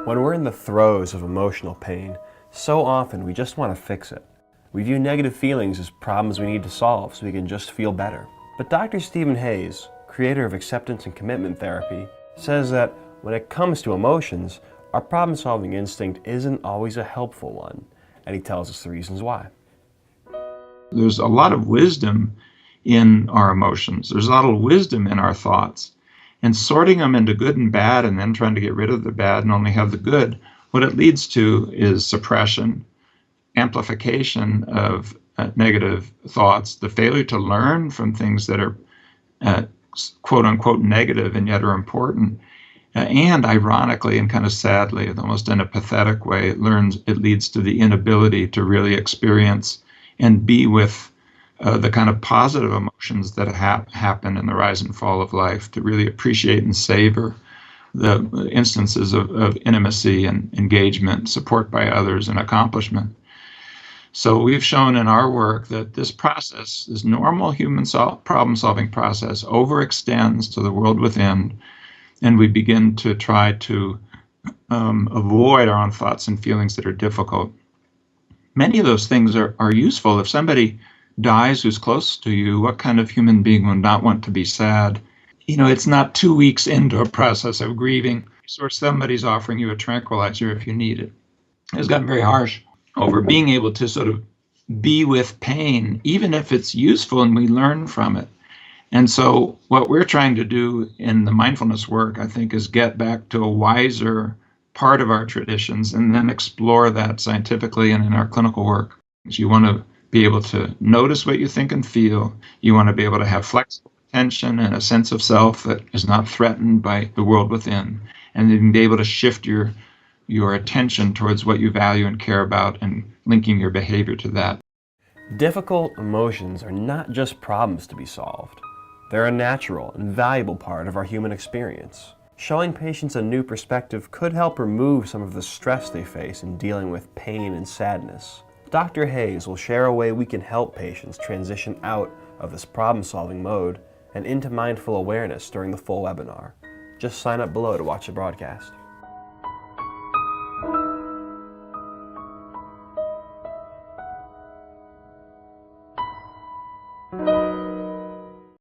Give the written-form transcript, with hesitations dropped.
When we're in the throes of emotional pain, so often we just want to fix it. We view negative feelings as problems we need to solve so we can just feel better. But Dr. Stephen Hayes, creator of acceptance and commitment therapy, says that when it comes to emotions, our problem-solving instinct isn't always a helpful one, and he tells us the reasons why. There's a lot of wisdom in our emotions. There's a lot of wisdom in our thoughts. And sorting them into good and bad and then trying to get rid of the bad and only have the good, what it leads to is suppression, amplification of negative thoughts, the failure to learn from things that are quote unquote negative and yet are important. And ironically and kind of sadly, almost in a pathetic way, it leads to the inability to really experience and be with the kind of positive emotions that happen in the rise and fall of life, to really appreciate and savor the instances of intimacy and engagement, support by others, and accomplishment. So we've shown in our work that this process, this normal human problem-solving process, overextends to the world within, and we begin to try to avoid our own thoughts and feelings that are difficult. Many of those things are useful. If somebody dies who's close to you, what kind of human being would not want to be sad? You know, it's not 2 weeks into a process of grieving, or somebody's offering you a tranquilizer if you need it. It's gotten very harsh over being able to sort of be with pain, even if it's useful and we learn from it. And so what we're trying to do in the mindfulness work, I think, is get back to a wiser part of our traditions and then explore that scientifically and in our clinical work. You want to be able to notice what you think and feel. You want to be able to have flexible attention and a sense of self that is not threatened by the world within, and then be able to shift your attention towards what you value and care about and linking your behavior to that. Difficult emotions are not just problems to be solved. They're a natural and valuable part of our human experience. Showing patients a new perspective could help remove some of the stress they face in dealing with pain and sadness. Dr. Hayes will share a way we can help patients transition out of this problem-solving mode and into mindful awareness during the full webinar. Just sign up below to watch the broadcast.